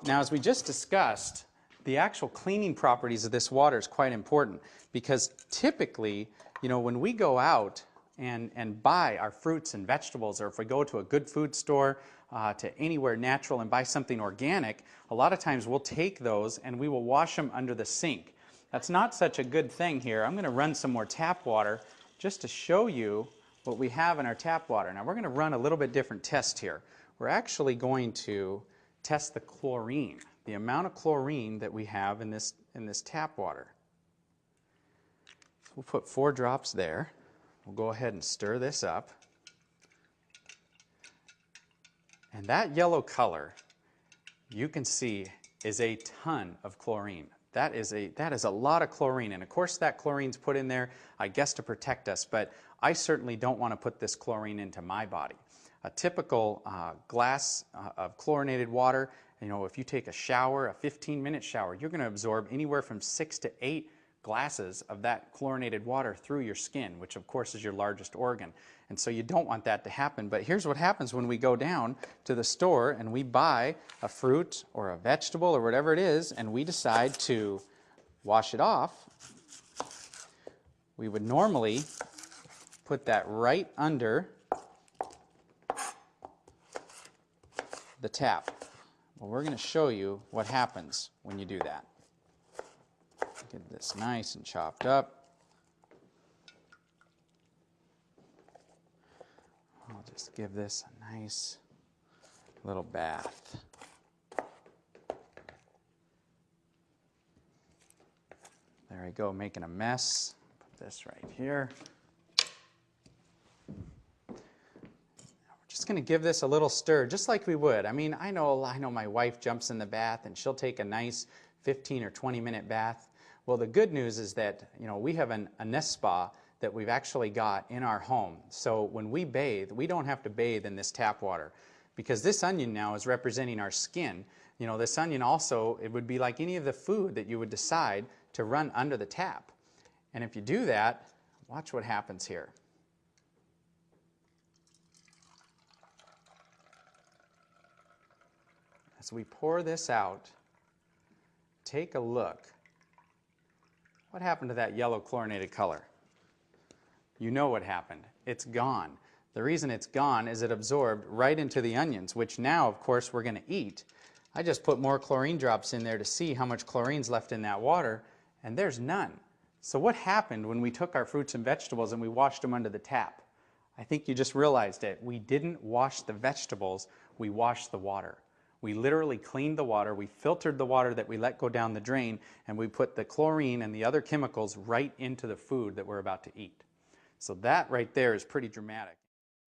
Now, as we just discussed, the actual cleaning properties of this water is quite important because typically, when we go out and buy our fruits and vegetables, or if we go to a good food store, to anywhere natural and buy something organic, a lot of times we'll take those and we will wash them under the sink. That's not such a good thing here. I'm going to run some more tap water just to show you what we have in our tap water. Now we're going to run a little bit different test here. We're actually going to test the chlorine, the amount of chlorine that we have in this tap water. So we'll put 4 drops there. We'll go ahead and stir this up. And that yellow color, you can see, is a ton of chlorine. That is a lot of chlorine, and of course that chlorine's put in there, I guess, to protect us, but I certainly don't want to put this chlorine into my body. A typical glass of chlorinated water, if you take a shower, a 15-minute shower, you're going to absorb anywhere from 6 to 8 glasses of that chlorinated water through your skin, which of course is your largest organ. And so you don't want that to happen. But here's what happens when we go down to the store and we buy a fruit or a vegetable or whatever it is, and we decide to wash it off. We would normally put that right under the tap. Well, we're going to show you what happens when you do that. Get this nice and chopped up. I'll just give this a nice little bath. There I go, making a mess. Put this right here. We're just going to give this a little stir, just like we would. I mean, I know my wife jumps in the bath and she'll take a nice 15 or 20-minute bath. Well, the good news is that we have a nest spa that we've actually got in our home. So when we bathe, we don't have to bathe in this tap water, because this onion now is representing our skin. This onion also, it would be like any of the food that you would decide to run under the tap. And if you do that, watch what happens here. As we pour this out, take a look. What happened to that yellow chlorinated color? You know what happened. It's gone. The reason it's gone is it absorbed right into the onions, which now, of course, we're going to eat. I just put more chlorine drops in there to see how much chlorine's left in that water, and there's none. So what happened when we took our fruits and vegetables and we washed them under the tap? I think you just realized it. We didn't wash the vegetables, we washed the water. We literally cleaned the water, we filtered the water that we let go down the drain, and we put the chlorine and the other chemicals right into the food that we're about to eat. So that right there is pretty dramatic.